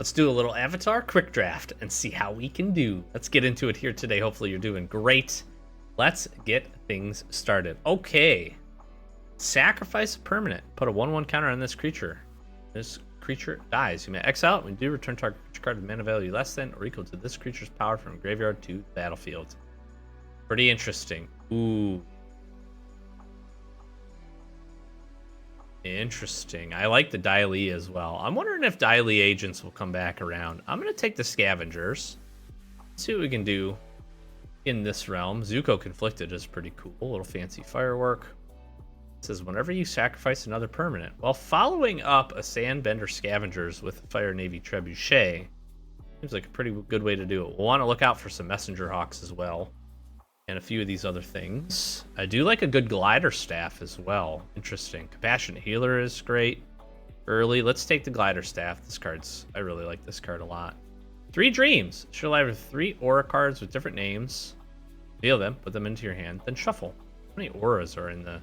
Let's do a little avatar quick draft and see how we can do. Let's get into it here today. Hopefully you're doing great. Let's get things started. Okay. Sacrifice a permanent. Put a 1/1 counter on this creature. This creature dies. You may exile it when you do return target creature card with mana value less than or equal to this creature's power from graveyard to the battlefield. Pretty interesting. Ooh. Interesting. I like the Dai as well. I'm wondering if Dai agents will come back around. I'm going to take the Scavengers. See what we can do in this realm. Zuko Conflicted is pretty cool. A little fancy firework. It says whenever you sacrifice another permanent. While following up a Sandbender Scavengers with Fire Navy Trebuchet. Seems like a pretty good way to do it. We'll want to look out for some Messenger Hawks as well. And a few of these other things. I do like a good Glider Staff as well. Interesting. Compassionate Healer is great. Early. Let's take the Glider Staff. I really like this card a lot. 3 Dreams. Should allow you 3 Aura cards with different names. Deal them. Put them into your hand. Then shuffle. How many Auras are in the...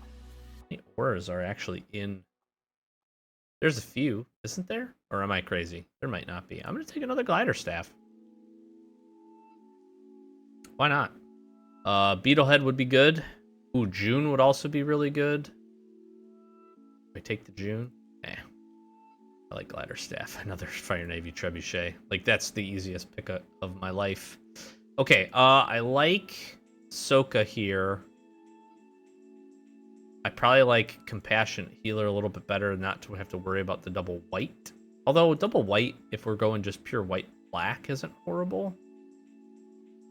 How many Auras are actually in... There's a few. Isn't there? Or am I crazy? There might not be. I'm going to take another Glider Staff. Why not? Beetlehead would be good. Ooh, June would also be really good. I take the June. I like Glider Staff. Another Fire Navy Trebuchet. Like, that's the easiest pick of my life. Okay, I like Soka here. I probably like Compassionate Healer a little bit better, not to have to worry about the double white. Although, double white, if we're going just pure white-black, isn't horrible.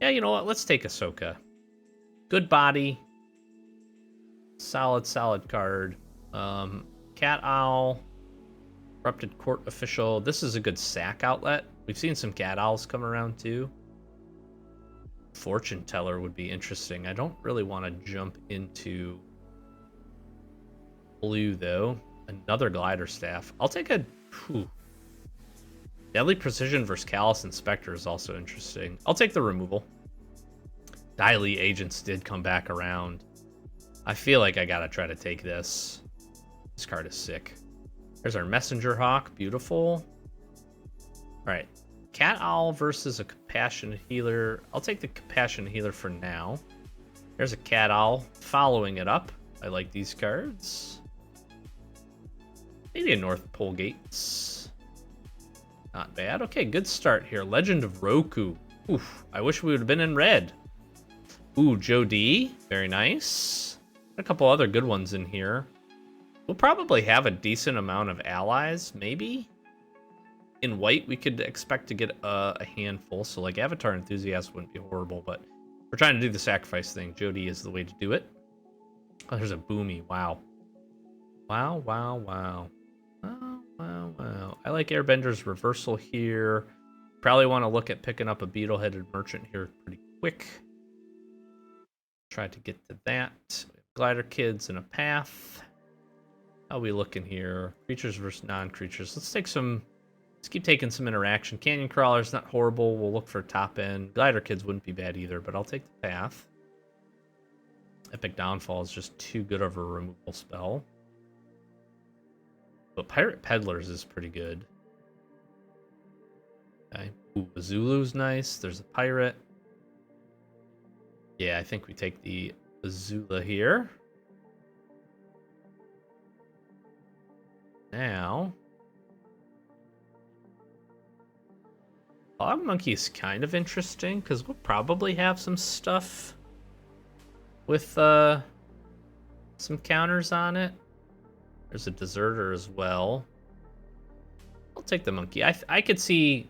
Yeah, you know what? Let's take Ahsoka. Good body. Solid card. Cat Owl. Corrupted Court Official. This is a good sack outlet. We've seen some Cat Owls come around too. Fortune Teller would be interesting. I don't really want to jump into blue though. Another Glider Staff. I'll take a... Deadly Precision versus Callous Inspector is also interesting. I'll take the removal. Dai agents did come back around. I feel like I gotta try to take this. This card is sick. There's our Messenger Hawk. Beautiful. Alright. Cat Owl versus a Compassionate Healer. I'll take the Compassionate Healer for now. There's a Cat Owl following it up. I like these cards. Maybe a North Pole Gates. Not bad. Okay, good start here. Legend of Roku. Oof, I wish we would have been in red. Ooh, Joe D. Very nice. A couple other good ones in here. We'll probably have a decent amount of allies, maybe. In white, we could expect to get a handful. So, like, Avatar Enthusiast wouldn't be horrible, but we're trying to do the sacrifice thing. Joe D is the way to do it. Oh, there's a Boomy. Wow. Wow. I like Airbender's Reversal here. Probably want to look at picking up a Beetle-headed Merchant here pretty quick. Try to get to that. Glider Kids and a Path. How are we looking here? Creatures versus non-creatures. Let's keep taking some interaction. Canyon Crawler's not horrible. We'll look for top end. Glider Kids wouldn't be bad either, but I'll take the Path. Epic Downfall is just too good of a removal spell. But Pirate Peddlers is pretty good. Okay. Ooh, Zulu's nice. There's a pirate. Yeah, I think we take the Azula here. Now, Fog Monkey is kind of interesting because we'll probably have some stuff with some counters on it. There's a Deserter as well. I'll take the monkey. I could see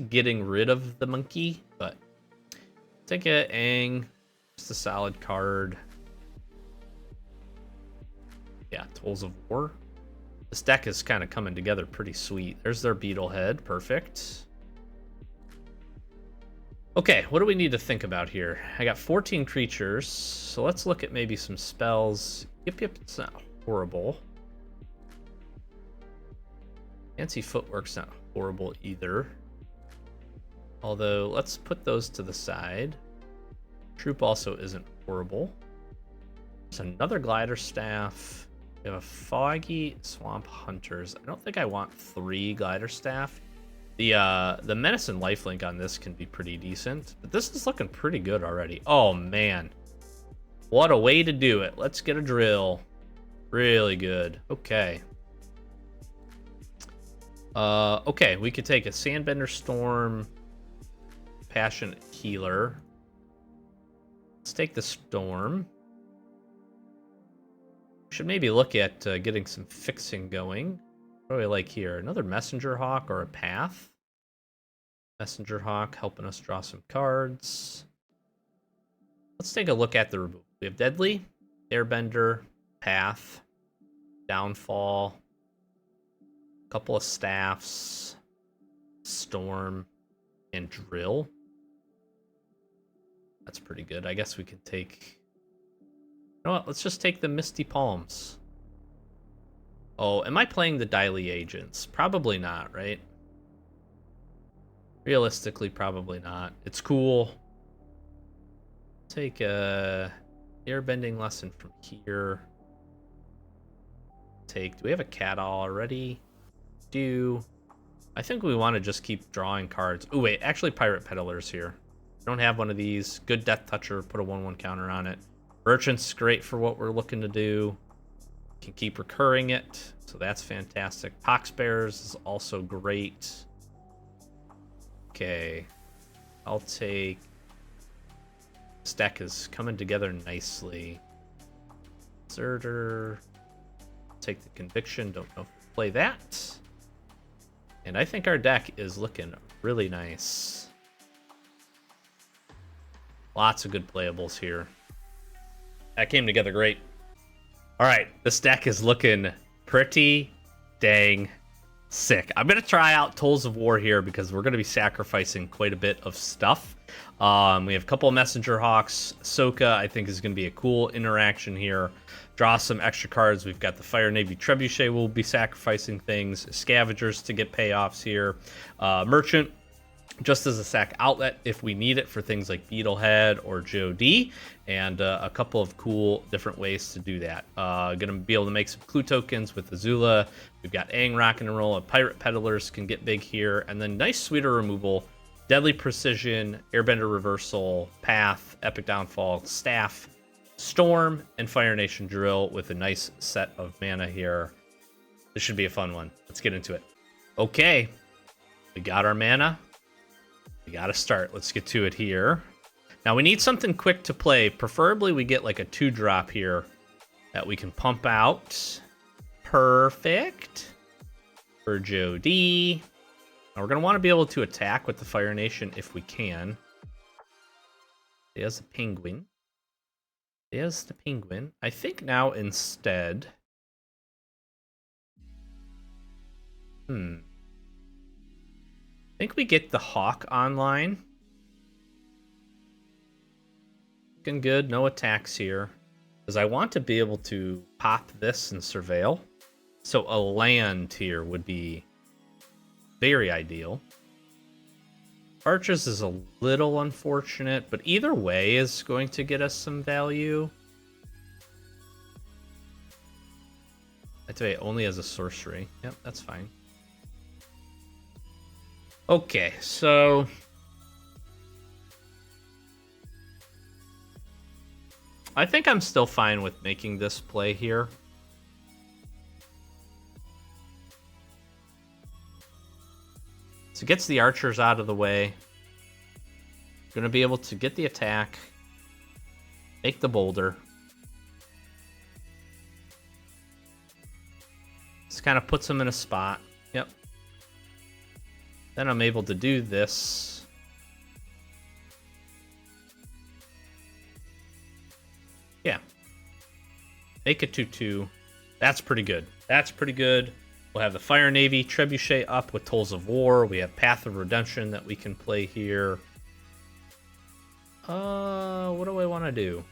getting rid of the monkey, but take a Aang. Just a solid card. Yeah, Tolls of War. This deck is kind of coming together pretty sweet. There's their Beetlehead. Perfect. Okay, what do we need to think about here? I got 14 creatures, so let's look at maybe some spells. Yip, it's not horrible. Fancy Footwork's not horrible either. Although, let's put those to the side. Troop also isn't horrible. There's another Glider Staff. We have a Foggy Swamp Hunters. I don't think I want 3 Glider Staff. The Menace and Lifelink on this can be pretty decent, but this is looking pretty good already. Oh man, what a way to do it. Let's get a drill. Really good. Okay. Okay, we could take a Sandbender Storm, Passionate Healer. Let's take the Storm. Should maybe look at getting some fixing going. What do I like here? Another Messenger Hawk or a Path? Messenger Hawk helping us draw some cards. Let's take a look at the removal. We have Deadly, Airbender, Path, Downfall, a couple of Staffs, Storm, and Drill. That's pretty good. I guess we could take... You know what? Let's just take the Misty Palms. Oh, am I playing the Daily Agents? Probably not, right? Realistically, probably not. It's cool. Take a airbending lesson from here. Do we have a cat already? I think we want to just keep drawing cards. Oh wait, actually Pirate Peddler's here. We don't have one of these. Good Death Toucher, put a 1/1 counter on it. Merchant's great for what we're looking to do. Can keep recurring it, so that's fantastic. Poxbearers is also great. Okay, I'll take... This deck is coming together nicely. Zerter. Take the Conviction, don't know if we'll play that. And I think our deck is looking really nice. Lots of good playables here. That came together great. All right, this deck is looking pretty dang sick. I'm going to try out Tolls of War here because we're going to be sacrificing quite a bit of stuff. We have a couple of Messenger Hawks. Ahsoka, I think, is going to be a cool interaction here. Draw some extra cards. We've got the Fire Navy Trebuchet. We'll be sacrificing things. Scavengers to get payoffs here. Merchant, just as a sack outlet if we need it for things like Beetlehead or GOD, and a couple of cool different ways to do that. Gonna be able to make some clue tokens with Azula. We've got Aang Rock and Roll, and Pirate Peddlers can get big here, and then nice sweeter removal, Deadly Precision, Airbender Reversal, Path, Epic Downfall, Staff, Storm, and Fire Nation Drill with a nice set of mana here. This should be a fun one. Let's get into it. Okay, we got our mana. We gotta start. Let's get to it here. Now we need something quick to play. Preferably we get like a 2-drop here that we can pump out. Perfect. For Joe D. Now we're gonna want to be able to attack with the Fire Nation if we can. There's a penguin. There's the penguin. I think now instead... I think we get the Hawk online. Looking good, no attacks here. Because I want to be able to pop this and surveil. So a land here would be very ideal. Archers is a little unfortunate, but either way is going to get us some value. Activate only as a sorcery. Yep, that's fine. Okay, so I think I'm still fine with making this play here. So it gets the archers out of the way. Gonna be able to get the attack, make the boulder. This kind of puts them in a spot. Yep. Then I'm able to do this. Yeah. Make a 2/2. That's pretty good. That's pretty good. We'll have the Fire Navy Trebuchet up with Tolls of War. We have Path of Redemption that we can play here. What do I want to do?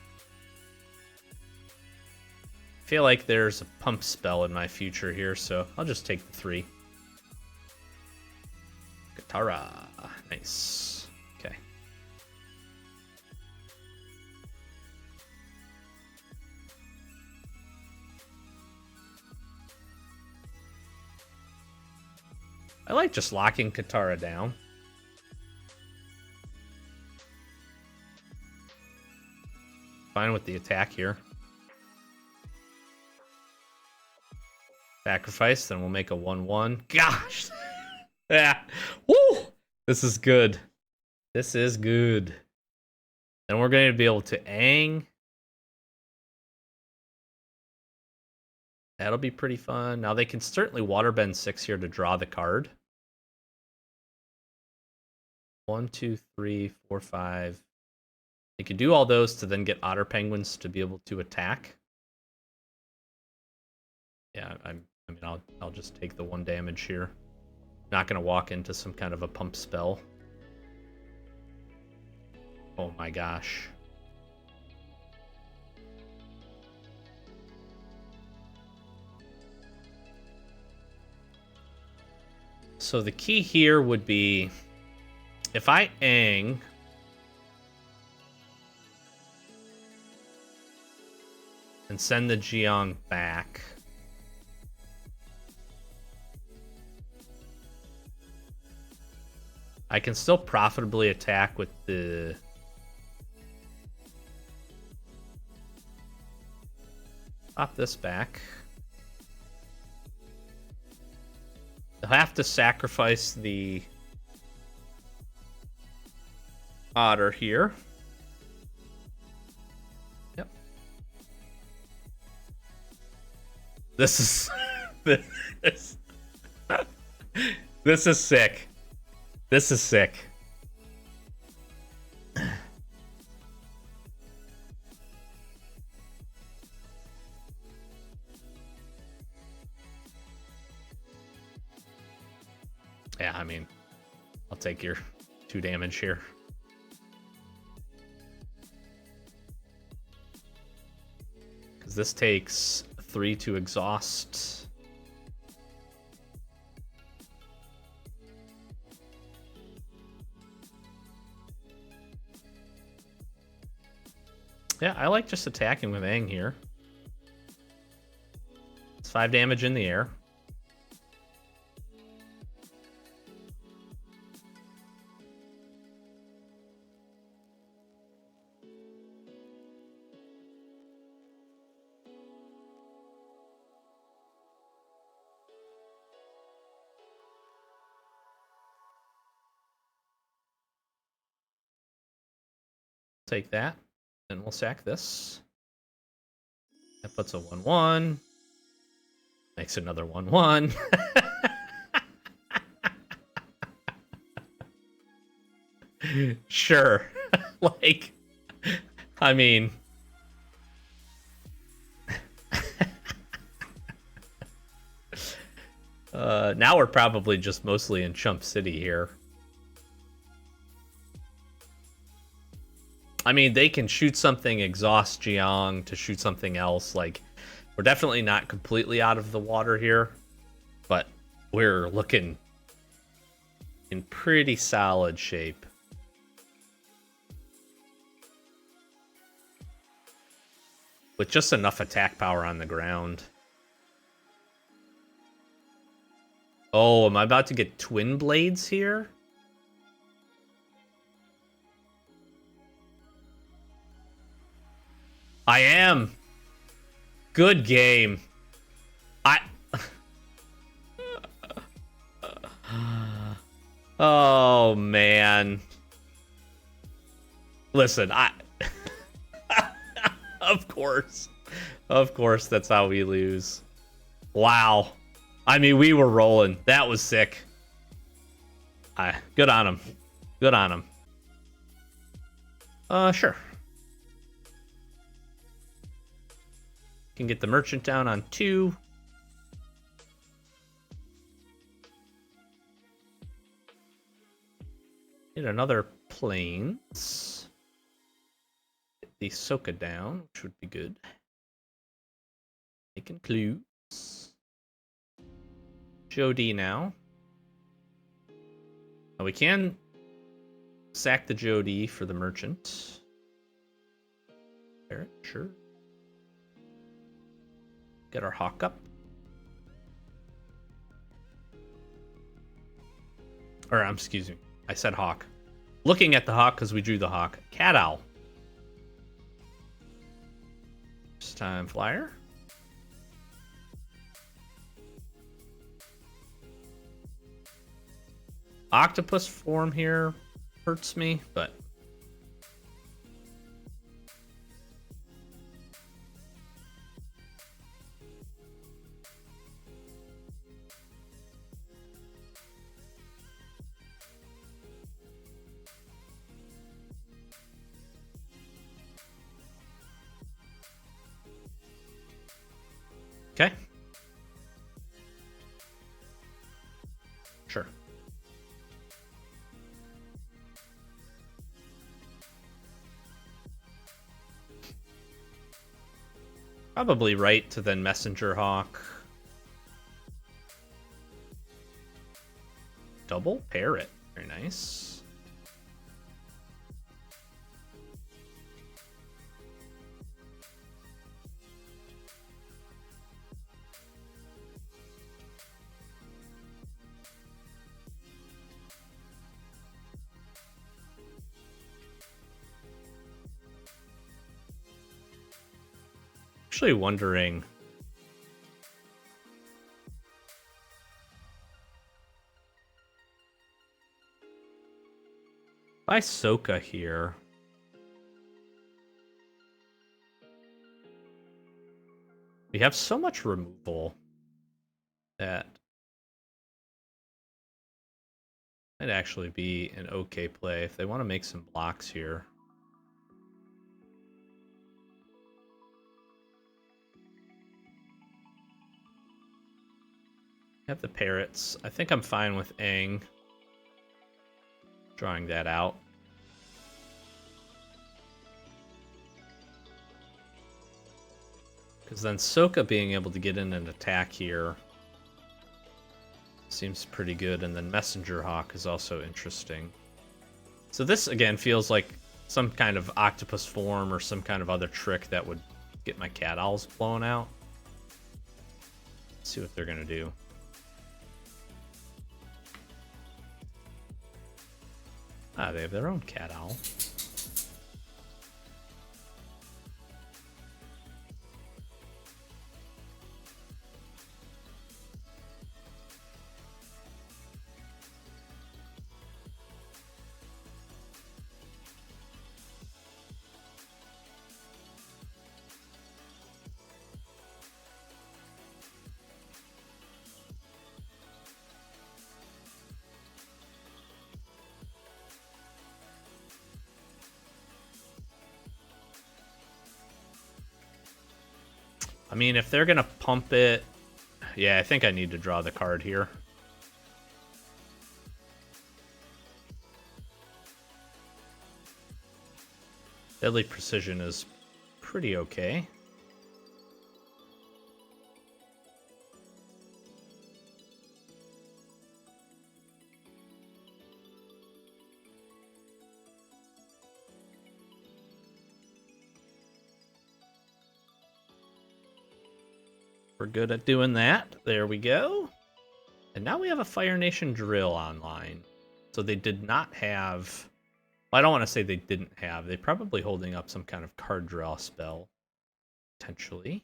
I feel like there's a pump spell in my future here, so I'll just take the 3. Katara. Nice. Okay. I like just locking Katara down. Fine with the attack here. Sacrifice, then we'll make a 1/1. Gosh! Yeah. Woo! This is good. This is good. Then we're going to be able to Aang. That'll be pretty fun. Now they can certainly waterbend 6 here to draw the card. 1, 2, 3, 4, 5. They can do all those to then get Otter Penguins to be able to attack. Yeah, I mean, I'll just take the 1 damage here. Not gonna walk into some kind of a pump spell. Oh my gosh. So the key here would be if I Aang and send the Jiang back. I can still profitably attack with the... Pop this back. They'll have to sacrifice the Otter here. Yep. This is... this is sick. This is sick. Yeah, I mean, I'll take your 2 damage here. Because this takes 3 to exhaust. Yeah, I like just attacking with Aang here. It's 5 damage in the air. Take that. Then we'll sack this. That puts a 1/1. Makes another 1/1. Sure. Like, I mean... now we're probably just mostly in Chump City here. I mean, they can shoot something, exhaust Jiang to shoot something else. Like, we're definitely not completely out of the water here, but we're looking in pretty solid shape. With just enough attack power on the ground. Oh, am I about to get twin blades here? I am. Good game. Oh, man. Listen, Of course. Of course, that's how we lose. Wow. I mean, we were rolling. That was sick. Good on him. Good on him. Sure. Can get the merchant down on 2. Get another planes. Get the Soka down, which would be good. Making clues. Jody now. Now we can sack the Jody for the merchant. There, sure. Get our hawk up. Or, excuse me, I said hawk. Looking at the hawk because we drew the hawk. Cat owl. First time flyer. Octopus form here hurts me, but okay. Sure. Probably right to then Messenger Hawk. Double Parrot. Very nice. Actually wondering. If I Soka here. We have so much removal that might actually be an okay play if they want to make some blocks here. Have the parrots. I think I'm fine with Aang drawing that out. Because then Sokka being able to get in and attack here seems pretty good, and then Messenger Hawk is also interesting. So this, again, feels like some kind of octopus form or some kind of other trick that would get my cat owls blown out. Let's see what they're going to do. Ah, they have their own cat owl. I mean, if they're going to pump it... Yeah, I think I need to draw the card here. Deadly Precision is pretty okay. We're good at doing that. There we go. And now we have a Fire Nation drill online. So they did not have... Well, I don't want to say they didn't have. They're probably holding up some kind of card draw spell. Potentially.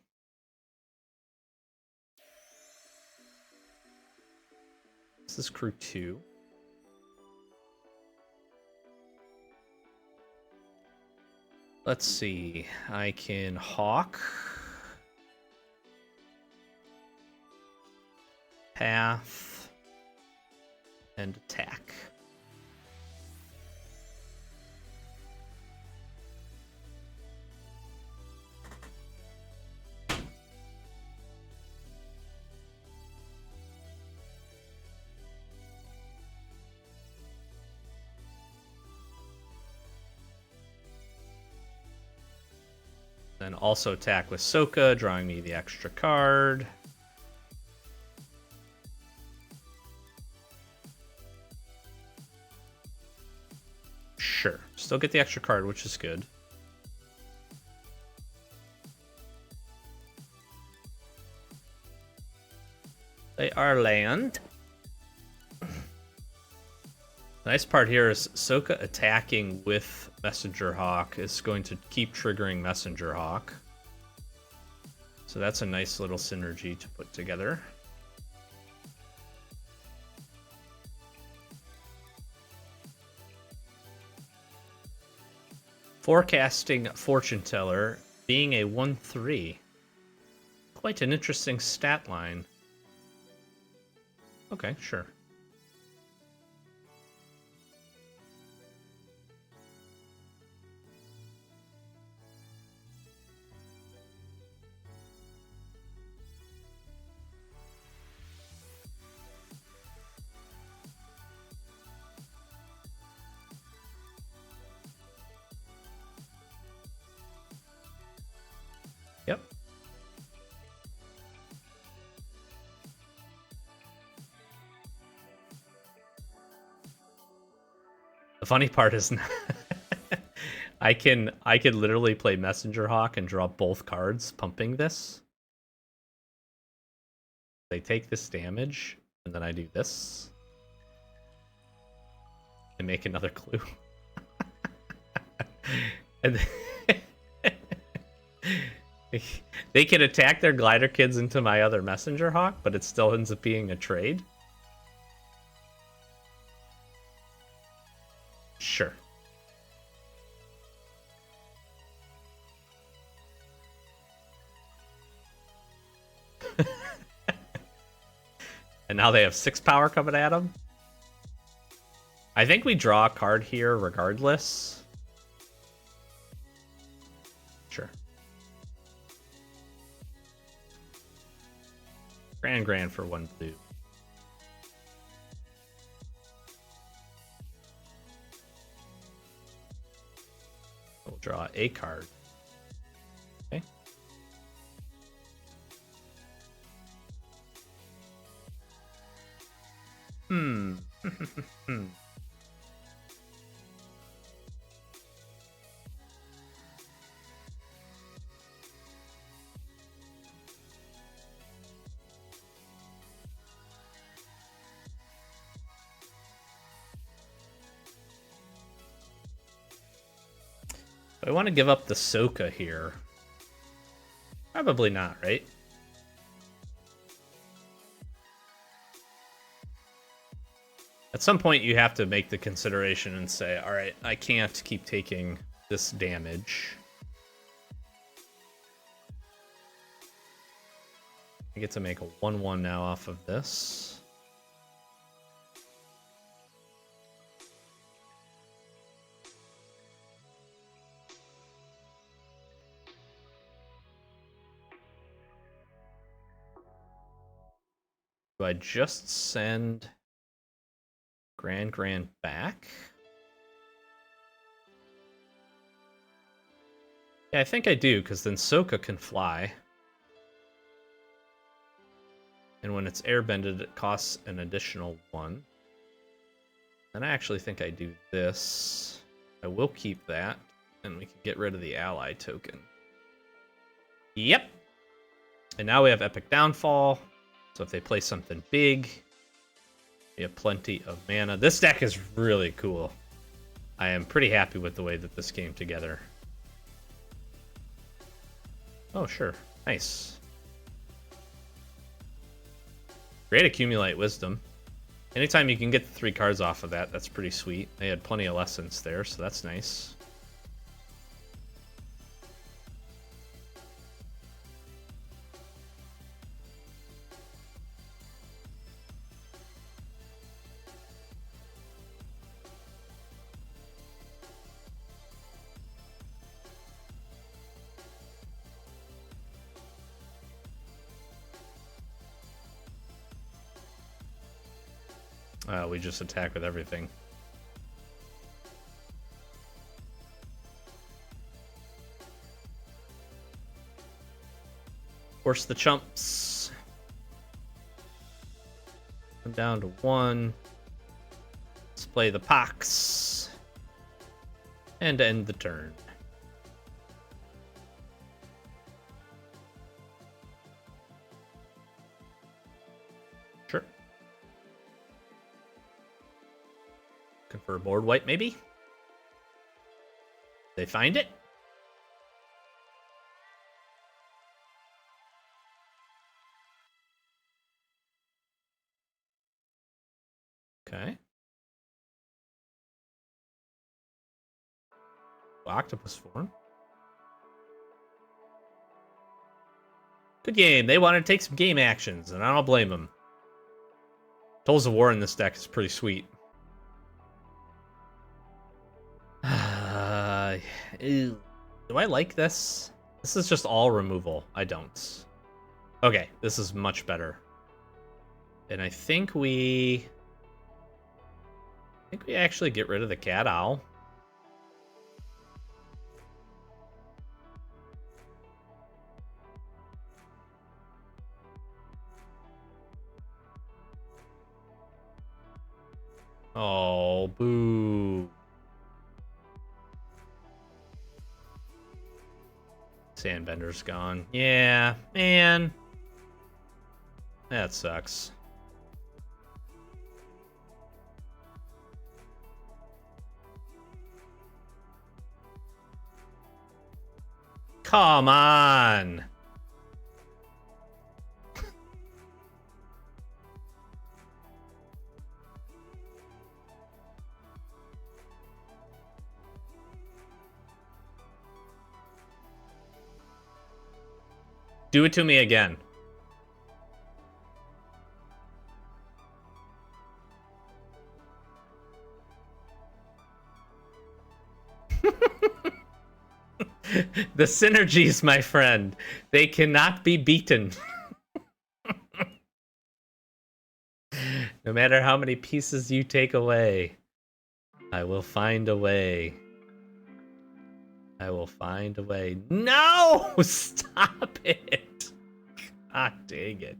This is crew 2. Let's see. I can Hawk. Path. And attack. Then also attack with Sokka, drawing me the extra card. Sure. Still get the extra card, which is good. They are land. The nice part here is Soka attacking with Messenger Hawk is going to keep triggering Messenger Hawk. So that's a nice little synergy to put together. Forecasting Fortune Teller being a 1/3. Quite an interesting stat line. Okay, sure. Yep. The funny part is I can literally play Messenger Hawk and draw both cards pumping this. They take this damage, and then I do this. And make another clue. And they can attack their glider kids into my other Messenger Hawk, but it still ends up being a trade. Sure. And now they have 6 power coming at them. I think we draw a card here regardless. Sure. Grand for 1 blue. We'll draw a card. Okay. I want to give up the Soka here. Probably not, right? At some point, you have to make the consideration and say, all right, I can't keep taking this damage. I get to make a 1/1 now off of this. Do I just send Grand back? Yeah, I think I do, because then Soka can fly. And when it's airbended, it costs an additional 1. And I actually think I do this. I will keep that, and we can get rid of the ally token. Yep. And now we have Epic Downfall. So if they play something big, we have plenty of mana. This deck is really cool. I am pretty happy with the way that this came together. Oh, sure. Nice. Great Accumulate Wisdom. Anytime you can get the 3 cards off of that, that's pretty sweet. They had plenty of lessons there, so that's nice. We just attack with everything. Force the chumps. I'm down to 1. Let's play the Pox. And end the turn. Sure. Looking for a board wipe, maybe? They find it? Okay. Octopus form. Good game. They wanted to take some game actions, and I don't blame them. Tools of War in this deck is pretty sweet. Ew. Do I like this? This is just all removal. I don't. Okay, this is much better. And I think we actually get rid of the cat owl. Oh, boo. Sandbender's gone. Yeah, man. That sucks. Come on. Do it to me again. The synergies, my friend. They cannot be beaten. No matter how many pieces you take away, I will find a way. I will find a way. No! Stop it! God dang it.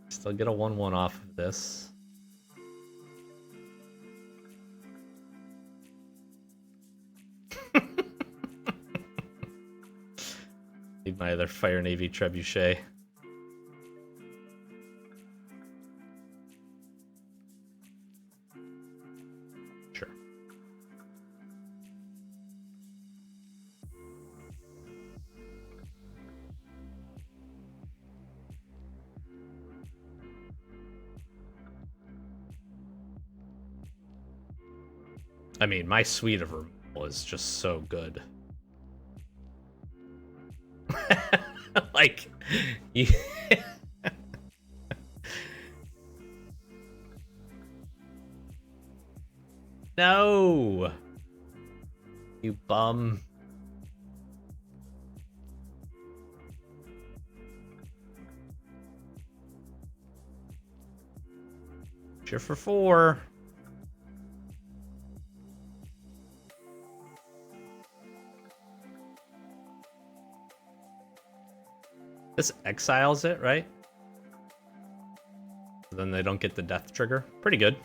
Still get a 1-1 off of this. Need my other Fire Navy Trebuchet. Sure. I mean, my suite of removal is just so good. Like, you... No! You bum. Cheer for 4. This exiles it, right? So then they don't get the death trigger. Pretty good.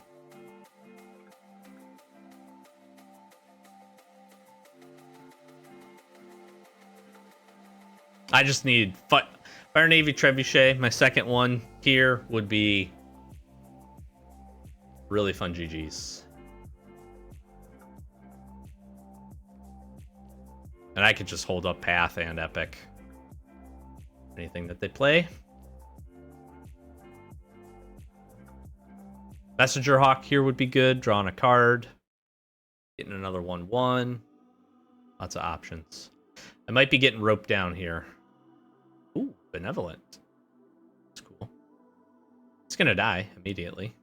I just need Fire Navy Trebuchet. My second one here would be really fun GGs. And I could just hold up Path and Epic. Anything that they play. Messenger Hawk here would be good. Drawing a card. Getting another 1-1. Lots of options. I might be getting roped down here. Ooh, Benevolent. That's cool. It's gonna die immediately.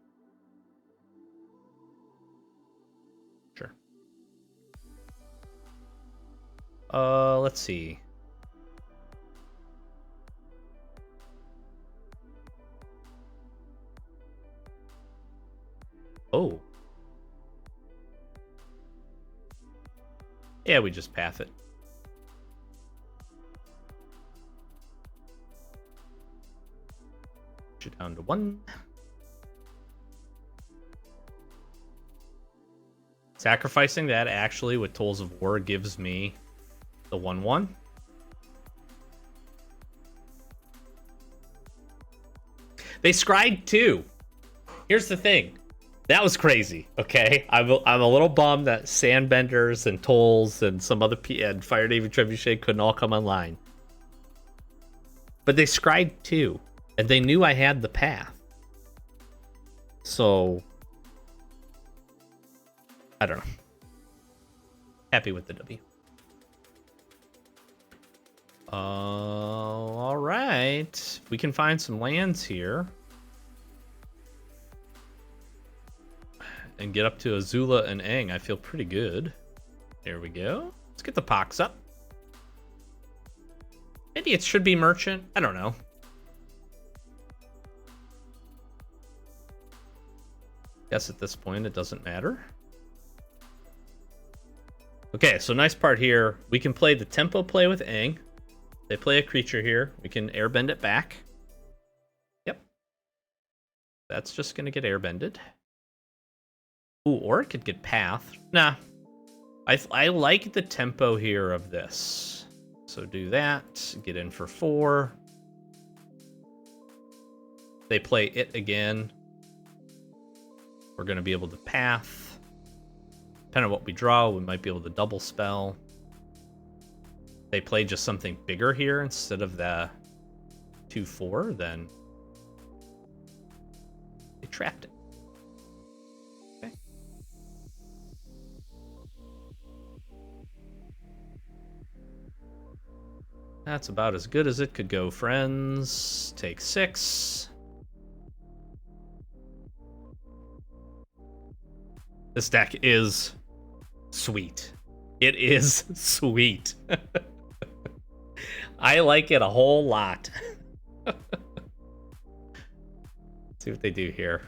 Sure. Let's see. Oh. Yeah, we just path it. Push it down to 1. Sacrificing that actually with Tools of War gives me the 1-1. They scryed 2. Here's the thing. That was crazy, okay? I'm a little bummed that Sandbenders and Tolls and some other and Fire Navy Trebuchet couldn't all come online. But they scryed 2, and they knew I had the path. So, I don't know. Happy with the W. All right. We can find some lands here. And get up to Azula and Aang. I feel pretty good. There we go. Let's get the Pox up. Maybe it should be Merchant. I don't know. Guess at this point it doesn't matter. Okay, so nice part here. We can play the tempo play with Aang. They play a creature here. We can airbend it back. Yep. That's just going to get airbended. Ooh, or it could get path. Nah. I like the tempo here of this. So do that. Get in for 4. They play it again. We're going to be able to path. Depending on what we draw, we might be able to double spell. They play just something bigger here instead of the 2/4, then they trapped it. Okay. That's about as good as it could go, friends. Take 6. This deck is sweet. It is sweet. I like it a whole lot. See what they do here.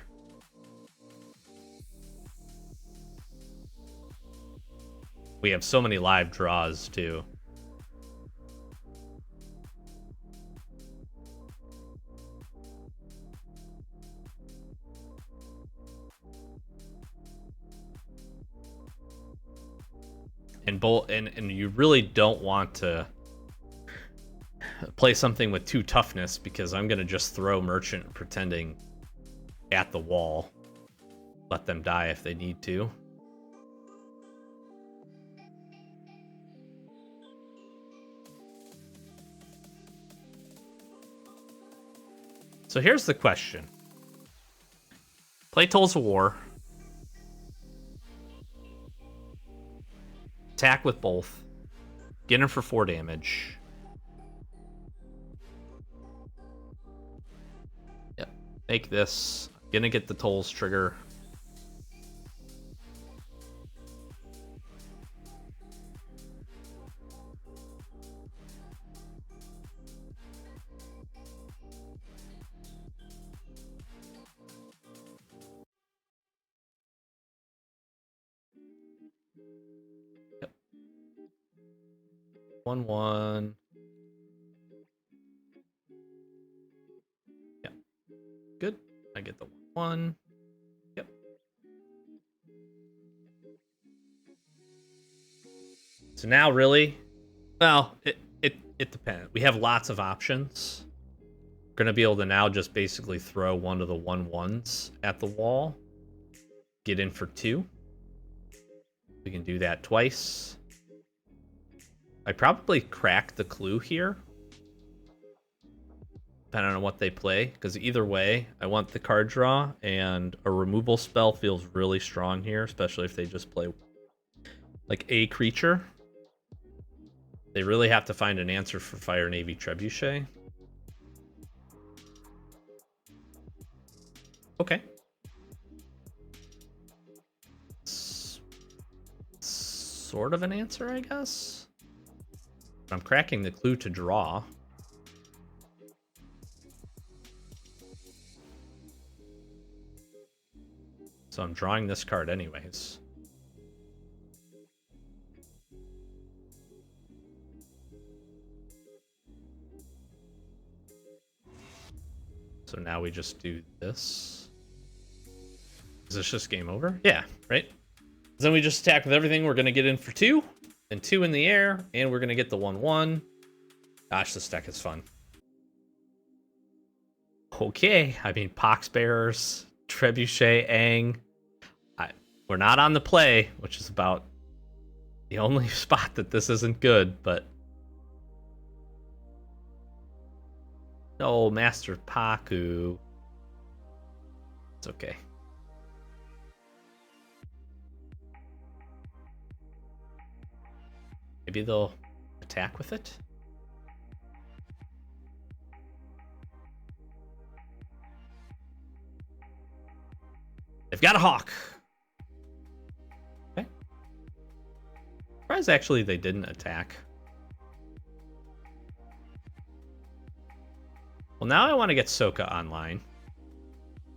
We have so many live draws, too. And you really don't want to play something with 2 toughness, because I'm going to just throw Merchant pretending at the wall. Let them die if they need to. So here's the question. Play Tolls of War. Attack with both. Get him for 4 damage. Yep. Make this. Gonna get the Tolls trigger. Yep. 1/1. Yeah. Good. I get the 1/1. Yep. So now really, well, it depends. We have lots of options. We're gonna be able to now just basically throw one of the 1/1s at the wall. Get in for 2. We can do that twice. I probably crack the clue here, depending on what they play, because either way, I want the card draw, and a removal spell feels really strong here, especially if they just play like a creature. They really have to find an answer for Fire Navy Trebuchet. Okay. Sort of an answer, I guess. I'm cracking the clue to draw. So I'm drawing this card anyways. So now we just do this. Is this just game over? Yeah, right? Then we just attack with everything. We're going to get in for 2, and 2 in the air, and we're going to get the 1/1. Gosh, this deck is fun. Okay, I mean, Poxbearers, Trebuchet, Aang. We're not on the play, which is about the only spot that this isn't good, but... No, Master Paku. It's okay. Maybe they'll attack with it? They've got a hawk. Okay. Surprised actually they didn't attack. Well, now I want to get Sokka online.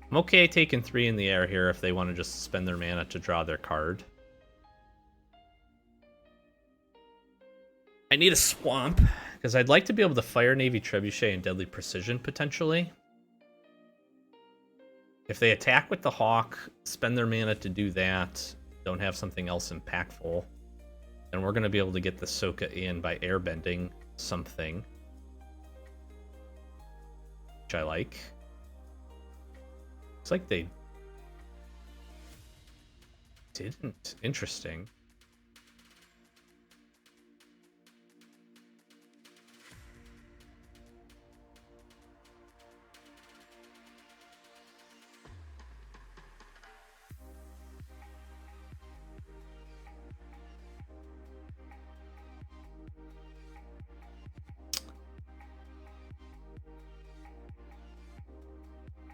I'm okay taking 3 in the air here if they want to just spend their mana to draw their card. I need a swamp, because I'd like to be able to Fire Navy Trebuchet and Deadly Precision, potentially. If they attack with the Hawk, spend their mana to do that, don't have something else impactful, then we're going to be able to get the Sokka in by airbending something. Which I like. It's like they didn't. Interesting.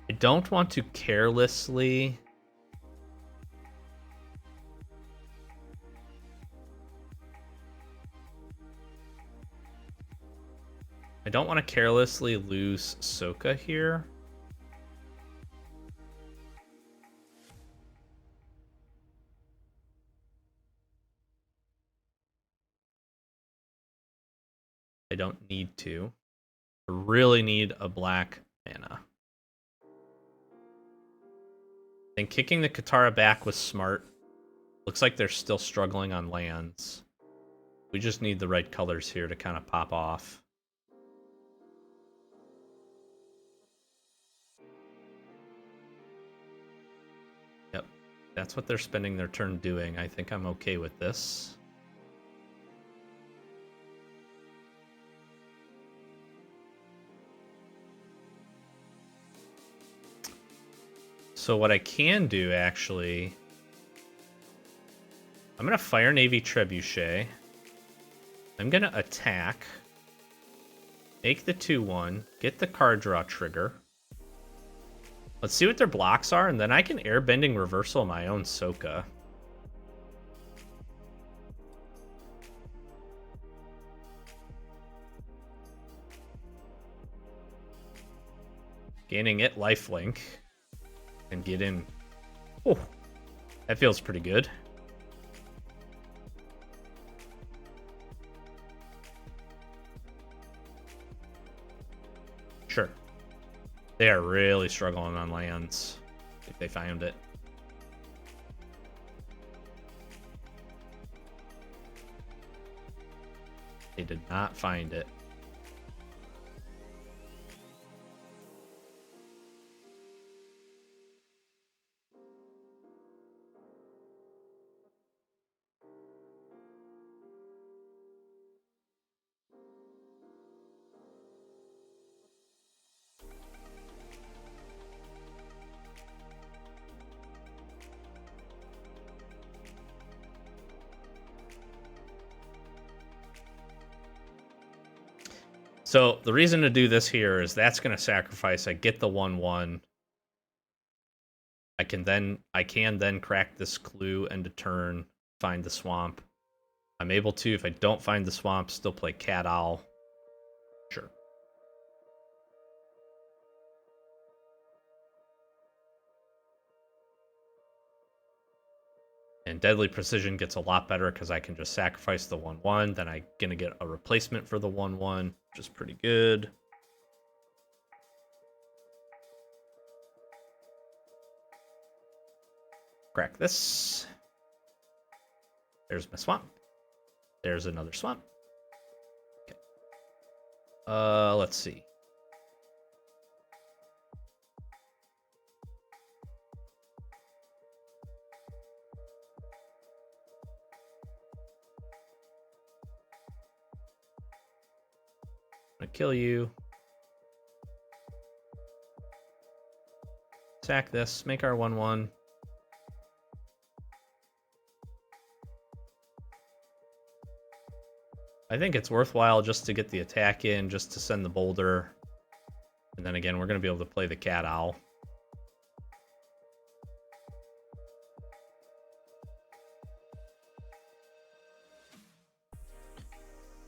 I don't want to carelessly... I don't want to carelessly lose Sokka here. I don't need to. I really need a black mana. I think kicking the Katara back was smart. Looks like they're still struggling on lands. We just need the right colors here to kind of pop off. Yep, that's what they're spending their turn doing. I think I'm okay with this. So what I can do, actually... I'm going to Fire Navy Trebuchet. I'm going to attack. Make the 2-1. Get the card draw trigger. Let's see what their blocks are, and then I can Airbending Reversal my own Sokka. Gaining it lifelink. And get in. Oh, that feels pretty good. Sure. They are really struggling on lands. If they found it. They did not find it. So the reason to do this here is that's going to sacrifice. I get the 1/1. I can then crack this clue end of turn, find the swamp. I'm able to, if I don't find the swamp, still play Cat Owl. Sure. And Deadly Precision gets a lot better because I can just sacrifice the 1/1. Then I'm going to get a replacement for the 1/1, which is pretty good. Crack this. There's my swamp. There's another swamp. Okay. Let's see. I'm gonna kill you. Sack this. Make our 1/1. I think it's worthwhile just to get the attack in, just to send the boulder. And then again, we're going to be able to play the cat owl.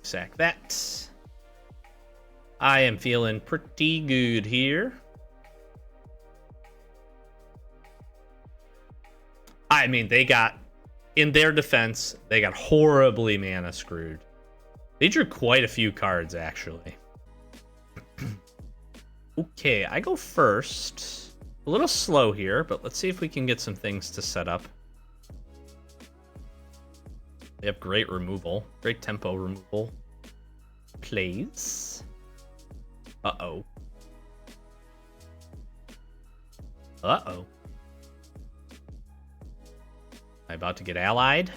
Sack that. I am feeling pretty good here. I mean, they got, in their defense, they got horribly mana screwed. They drew quite a few cards, actually. Okay, I go first. A little slow here, but let's see if we can get some things to set up. They have great removal. Great tempo removal. Plays. Uh-oh. Uh-oh. Am I about to get allied?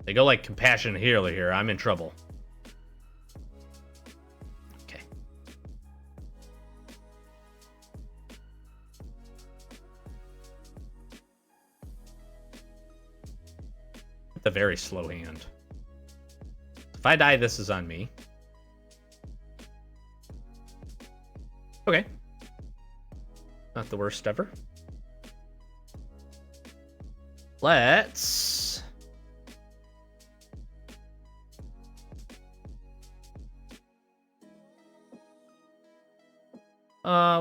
They go like Compassionate Healer here. I'm in trouble. Okay. It's a very slow hand. If I die, this is on me. Okay. Not the worst ever. Let's...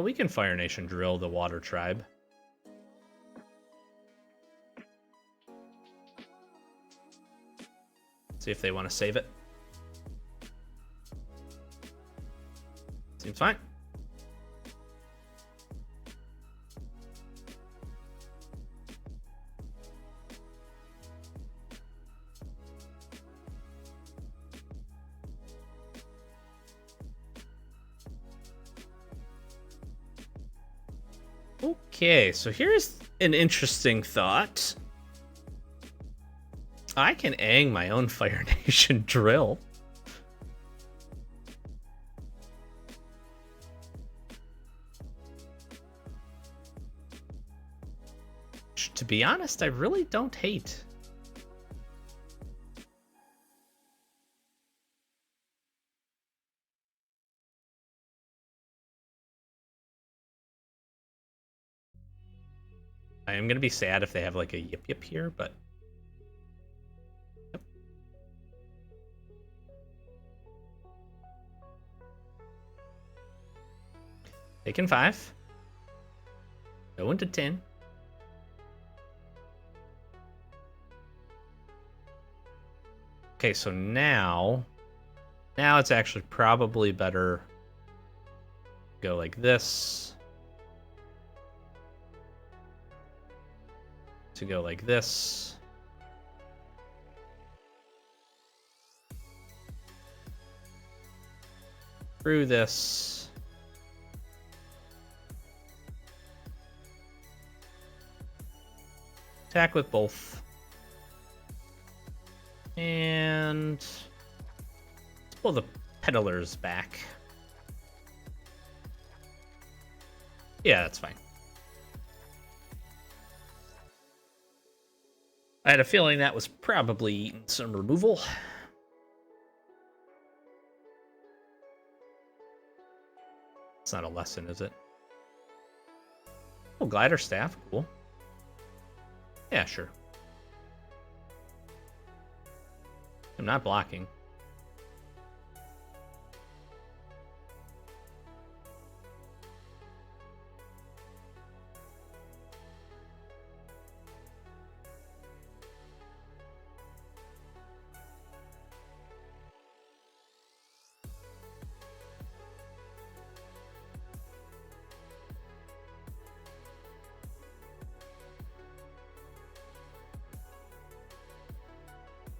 we can Fire Nation drill the Water Tribe. See if they want to save it. Seems fine. Okay, so here's an interesting thought. I can Aang my own Fire Nation drill. Which, to be honest, I really don't hate. I am going to be sad if they have like a Yip Yip here, but... Yep. Taking 5. Going to 10. Okay, so now it's actually probably better go like this. To go like this. Through this. Attack with both. And let's pull the peddlers back. Yeah, that's fine. I had a feeling that was probably eating some removal. It's not a lesson, is it? Oh, glider staff, cool. Yeah, sure. I'm not blocking.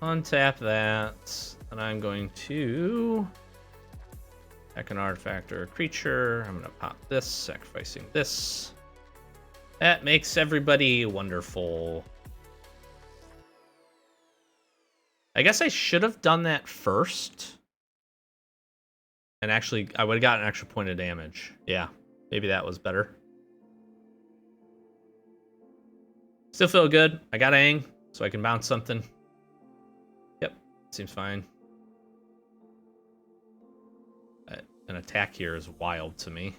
Untap that, and I'm going to attack an artifact or a creature. I'm going to pop this, sacrificing this. That makes everybody wonderful. I guess I should have done that first. And actually, I would have gotten an extra point of damage. Yeah, maybe that was better. Still feel good. I got Aang, so I can bounce something. Yep, seems fine. An attack here is wild to me.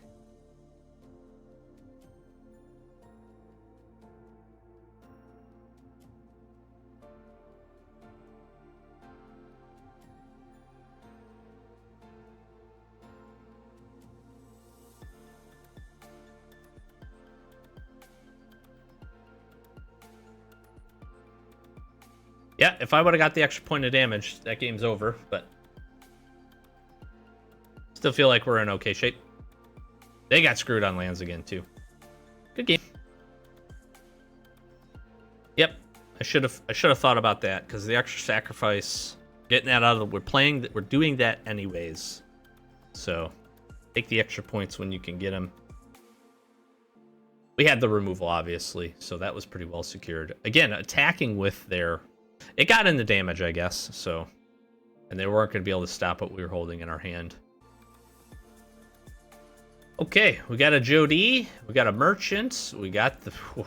Yeah, if I would have got the extra point of damage, that game's over, but still feel like we're in okay shape. They got screwed on lands again, too. Good game. Yep, I should have thought about that, because the extra sacrifice, getting that out of the... We're doing that anyways. So, take the extra points when you can get them. We had the removal, obviously, so that was pretty well secured. Again, attacking with their... It got into damage, I guess, so... And they weren't going to be able to stop what we were holding in our hand. Okay, we got a Jody, we got a Merchant, we got the... Whew.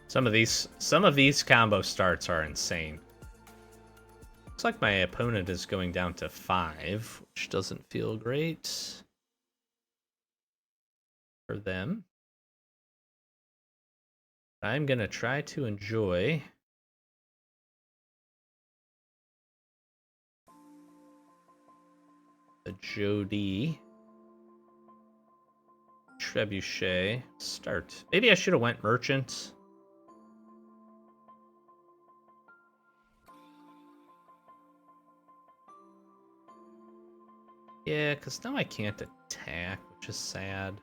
Some of these combo starts are insane. Looks like my opponent is going down to 5, which doesn't feel great for them. I'm going to try to enjoy the Jody Trebuchet start. Maybe I should have went Merchant. Yeah, because now I can't attack, which is sad.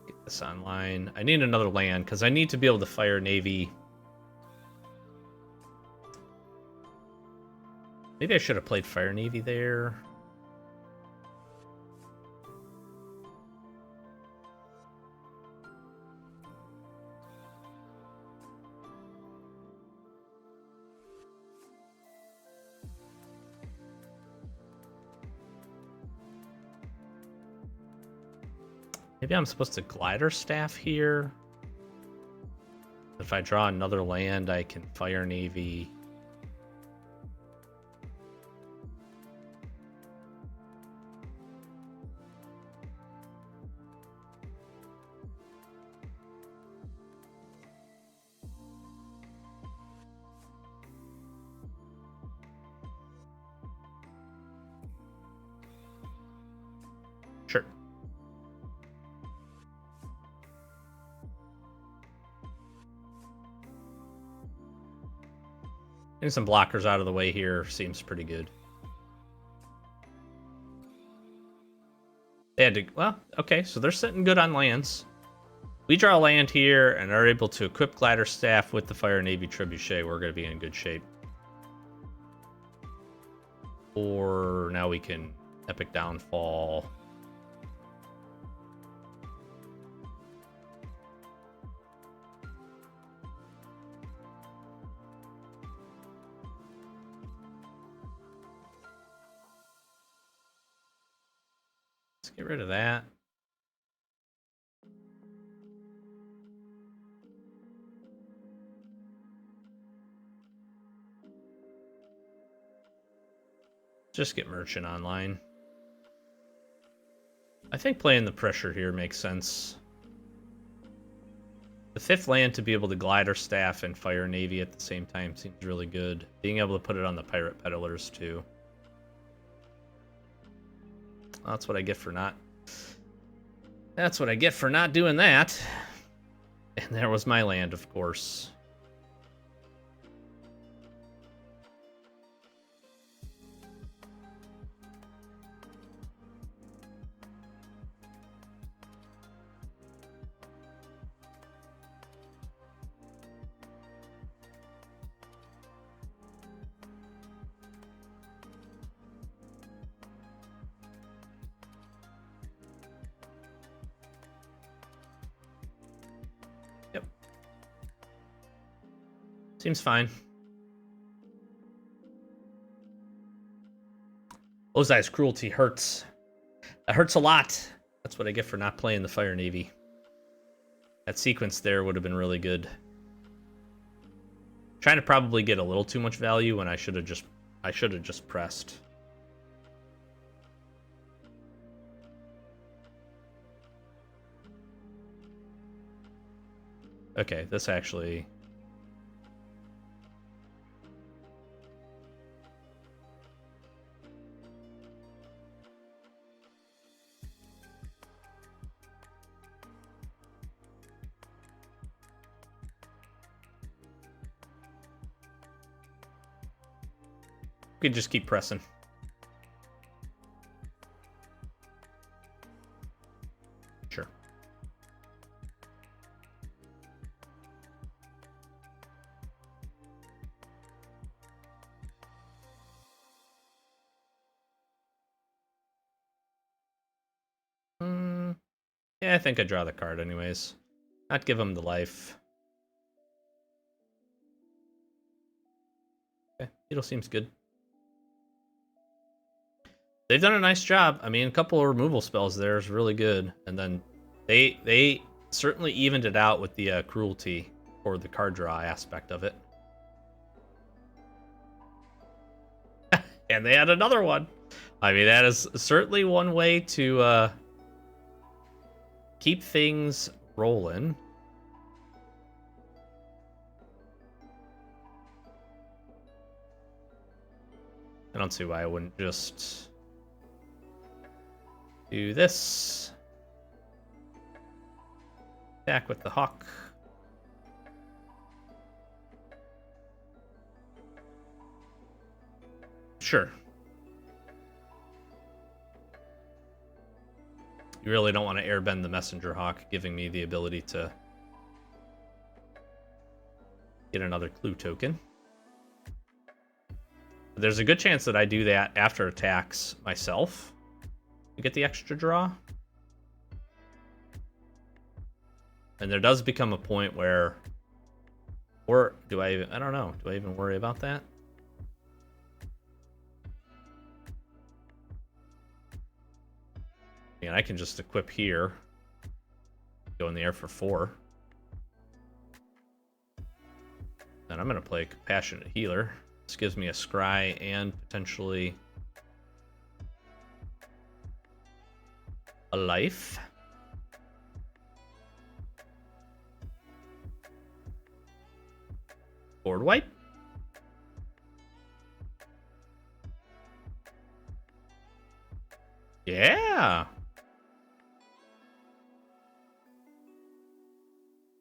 Get this online. I need another land, because I need to be able to fire Navy. Maybe I should have played Fire Navy there. Maybe I'm supposed to Glider Staff here. If I draw another land, I can Fire Navy. Sure. Getting some blockers out of the way here seems pretty good. They had to... Well, okay, so they're sitting good on lands. We draw a land here and are able to equip Glider Staff with the Fire Navy Trebuchet. We're going to be in good shape. Or now we can Epic Downfall. Let's get rid of that. Just get Merchant online. I think playing the pressure here makes sense. The 5th land to be able to Glider Staff and Fire Navy at the same time seems really good. Being able to put it on the Pirate Peddlers too. That's what I get for not... That's what I get for not doing that. And there was my land, of course. Seems fine. Ozai's cruelty hurts. That hurts a lot. That's what I get for not playing the Fire Navy. That sequence there would have been really good. Trying to probably get a little too much value when I should have just pressed. Okay, this actually... We could just keep pressing. Sure. Yeah, I think I draw the card anyways. Not give him the life. Okay, Beetle seems good. They've done a nice job. I mean, a couple of removal spells there is really good. And then they certainly evened it out with the cruelty or the card draw aspect of it. And they had another one. I mean, that is certainly one way to keep things rolling. I don't see why I wouldn't just do this. Attack with the hawk. Sure. You really don't want to airbend the messenger hawk, giving me the ability to get another clue token. There's a good chance that I do that after attacks myself to get the extra draw. And there does become a point where, or do I don't know, do I even worry about that? I mean, I can just equip here, go in the air for 4. And I'm going to play Compassionate Healer. This gives me a scry and potentially a life. Board wipe. Yeah.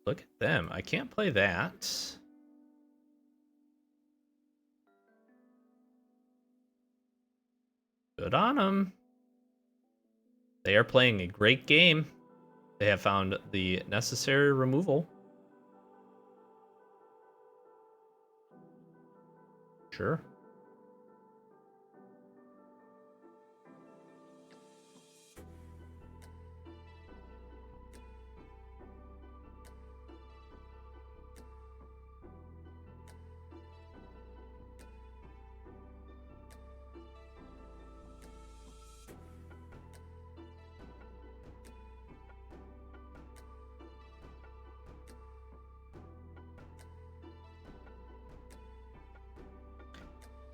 Look at them. I can't play that. Good on them. They are playing a great game. They have found the necessary removal. Sure.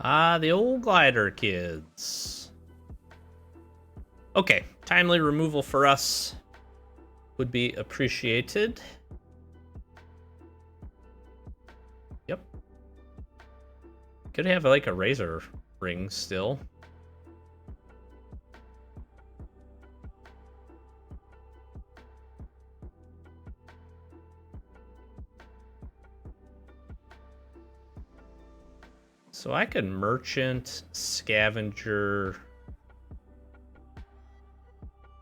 Ah, the old glider kids. Okay, timely removal for us would be appreciated. Yep. Could have like a razor ring still. So I could merchant, scavenger,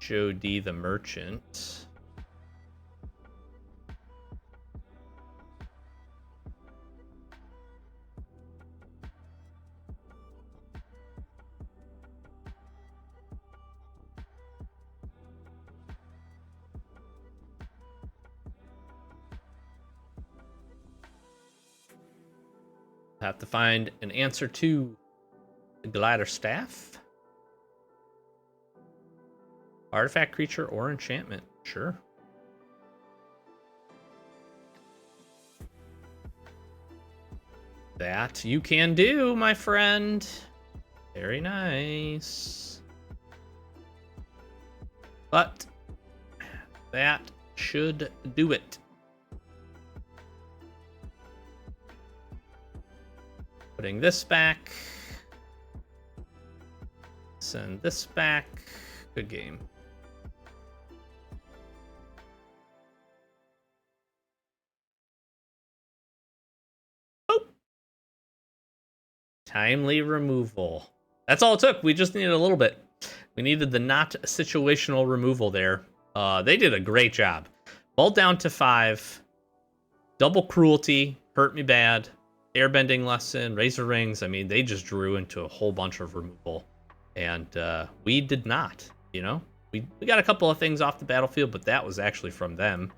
Joe D the merchant. Have to find an answer to the glider staff. Artifact, creature, or enchantment. Sure. That you can do, my friend. Very nice. But that should do it. Putting this back. Send this back. Good game. Timely removal. That's all it took. We just needed a little bit. We needed the not situational removal there. They did a great job. Ball down to 5. Double cruelty. Hurt me bad. Airbending lesson. Razor rings. I mean, they just drew into a whole bunch of removal. And we did not, you know? We got a couple of things off the battlefield, but that was actually from them.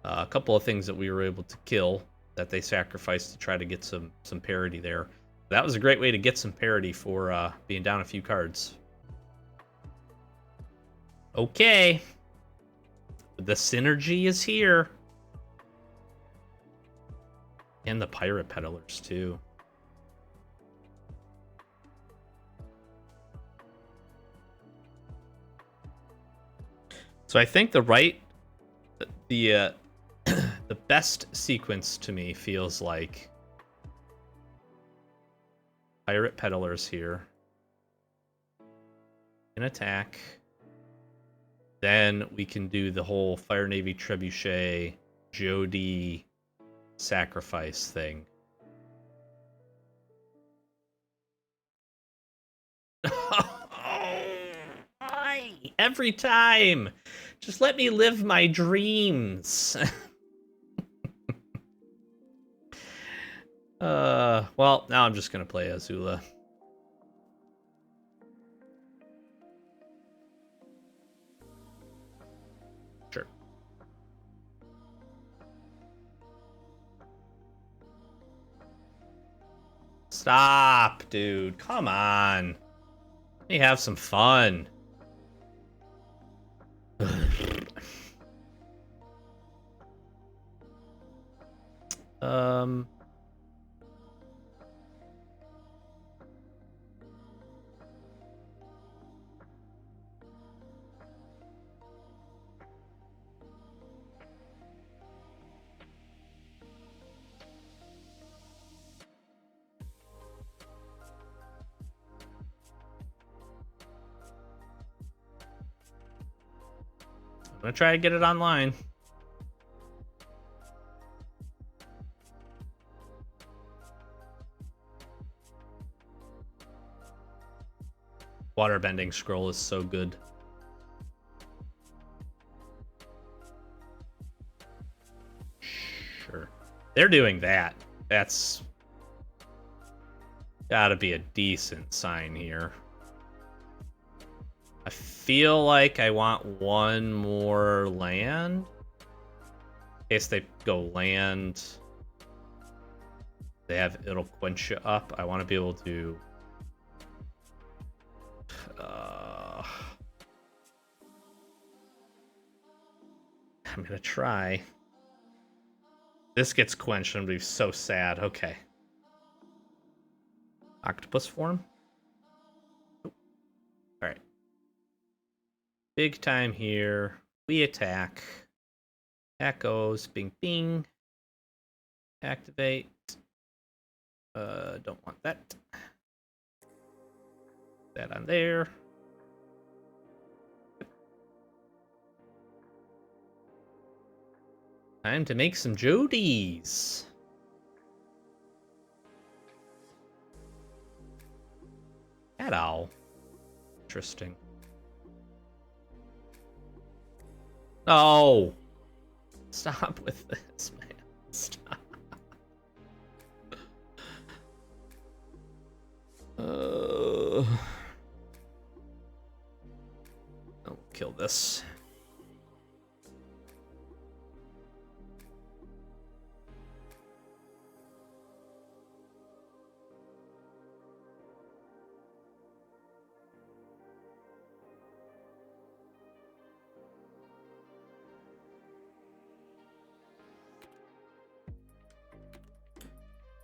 A couple of things that we were able to kill that they sacrificed to try to get some parity there. That was a great way to get some parity for being down a few cards. Okay. The synergy is here. And the pirate peddlers, too. So I think the best sequence to me feels like pirate peddlers here. An attack. Then we can do the whole Fire Navy Trebuchet Jody sacrifice thing. Every time. Just let me live my dreams. Well, now I'm just gonna play Azula. Sure. Stop, dude. Come on. Let me have some fun. I'm gonna try to get it online. Waterbending scroll is so good. Sure. They're doing that. That's gotta be a decent sign here. I feel like I want one more land. In case they go land. They have it'll quench you up. I want to be able to I'm gonna try. This gets quenched. I'm gonna be so sad. Okay. Octopus form. All right. Big time here. We attack. Echoes. Bing, bing. Activate. Don't want that. That on there. Time to make some Jodies. Cat owl. Interesting. Oh! Stop with this, man. Stop. I'll kill this.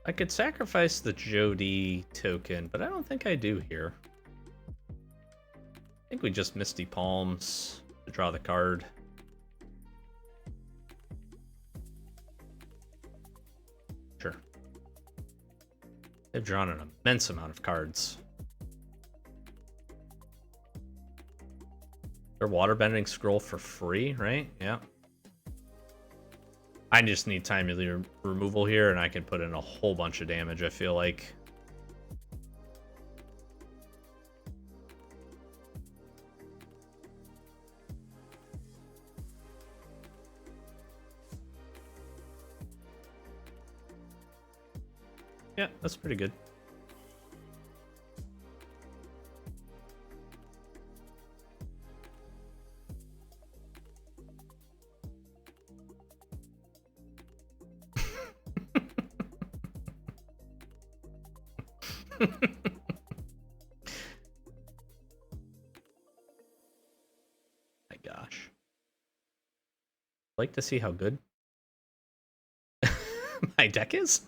I could sacrifice the Jody token, but I don't think I do here. I think we just Misty Palms to draw the card. Sure. They've drawn an immense amount of cards. Their Waterbending Scroll for free, right? Yeah. I just need timely removal here, and I can put in a whole bunch of damage, I feel like. Yeah, that's pretty good. My gosh. I'd like to see how good my deck is.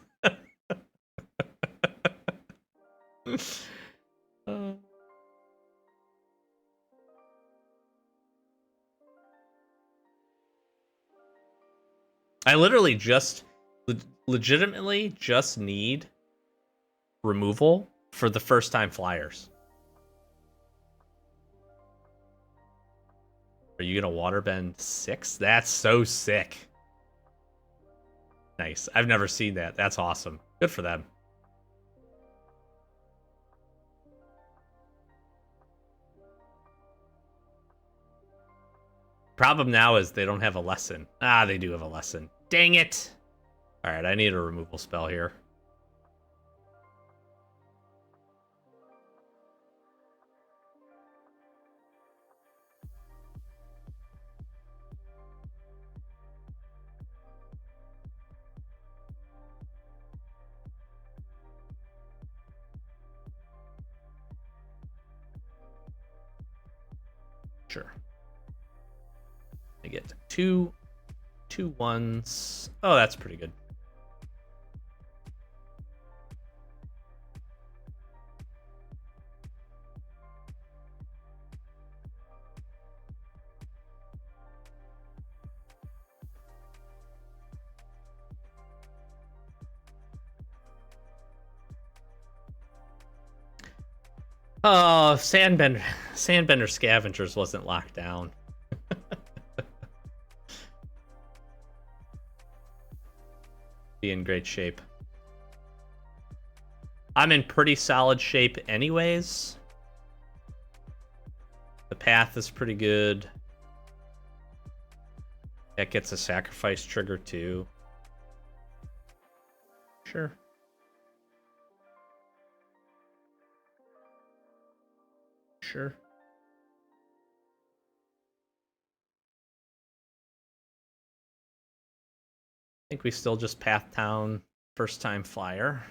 I literally just legitimately just need removal for the first time flyers. Are you gonna waterbend 6? That's so sick. Nice. I've never seen that. That's awesome. Good for them. Problem now is they don't have a lesson. Ah, they do have a lesson. Dang it. All right, I need a removal spell here. Sure. I get 2 1s. Oh, that's pretty good. Oh, Sandbender Scavengers wasn't locked down. Be in great shape. I'm in pretty solid shape anyways. The path is pretty good. That gets a sacrifice trigger too. Sure. Sure. I think we still just Path Town first time flyer.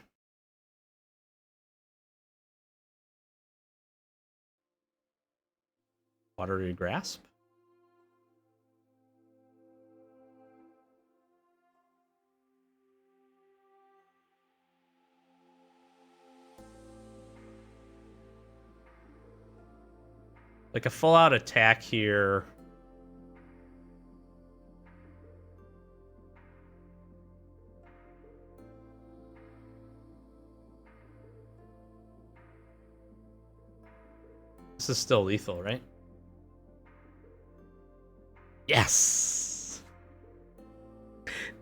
Watery Grasp. Like a full out attack here. This is still lethal, right? Yes!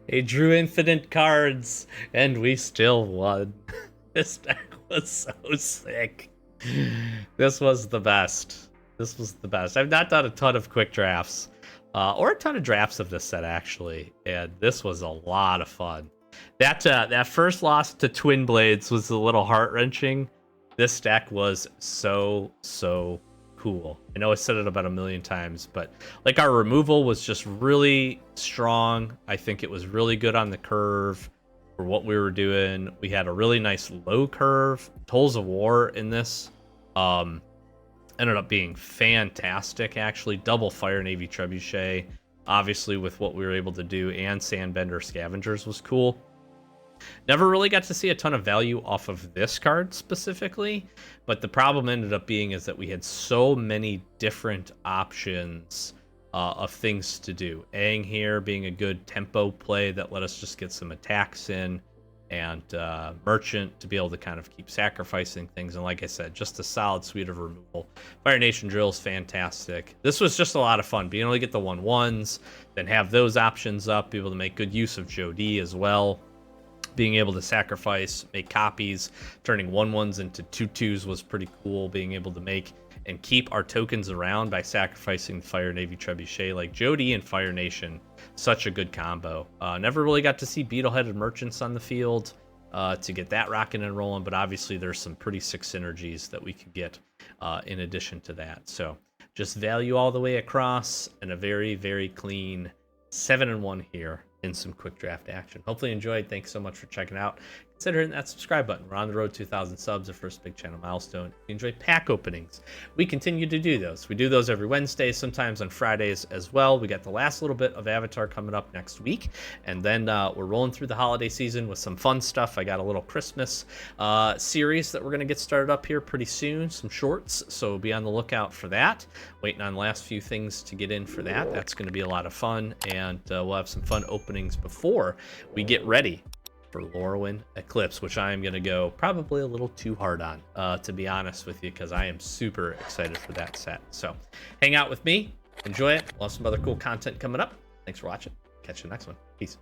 They drew infinite cards, and we still won. This deck was so sick. This was the best. This was the best. I've not done a ton of quick drafts, or a ton of drafts of this set, actually, and this was a lot of fun. That first loss to Twin Blades was a little heart-wrenching. This deck was so cool. I know I said it about a million times, but like our removal was just really strong. I think it was really good on the curve for what we were doing. We had a really nice low curve. Tolls of War in this ended up being fantastic, actually. Double Fire Navy Trebuchet, obviously with what we were able to do, and Sandbender Scavengers was cool. Never really got to see a ton of value off of this card specifically, but the problem ended up being is that we had so many different options of things to do. Aang here being a good tempo play that let us just get some attacks in, and Merchant to be able to kind of keep sacrificing things. And like I said, just a solid suite of removal. Fire Nation Drill is fantastic. This was just a lot of fun, being able to get the 1/1s, then have those options up, be able to make good use of Jody as well. Being able to sacrifice, make copies, turning 1/1s into 2/2s was pretty cool. Being able to make and keep our tokens around by sacrificing Fire Navy Trebuchet. Like Jody and Fire Nation, such a good combo. Never really got to see Beetle-headed Merchants on the field to get that rocking and rolling, but obviously there's some pretty sick synergies that we could get in addition to that. So just value all the way across, and a very, very clean 7-1 here in some quick draft action. Hopefully you enjoyed. Thanks so much for checking out. Consider hitting that subscribe button. We're on the road to 2,000 subs, our first big channel milestone. If you enjoy pack openings, we continue to do those. We do those every Wednesday, sometimes on Fridays as well. We got the last little bit of Avatar coming up next week, and then we're rolling through the holiday season with some fun stuff. I got a little Christmas series that we're going to get started up here pretty soon, some shorts, so be on the lookout for that. Waiting on the last few things to get in for that. That's going to be a lot of fun, and we'll have some fun openings before we get ready for Lorwyn Eclipse, which I am going to go probably a little too hard on, to be honest with you, because I am super excited for that set. So hang out with me, enjoy it. We'll have some other cool content coming up. Thanks for watching. Catch you next one. Peace.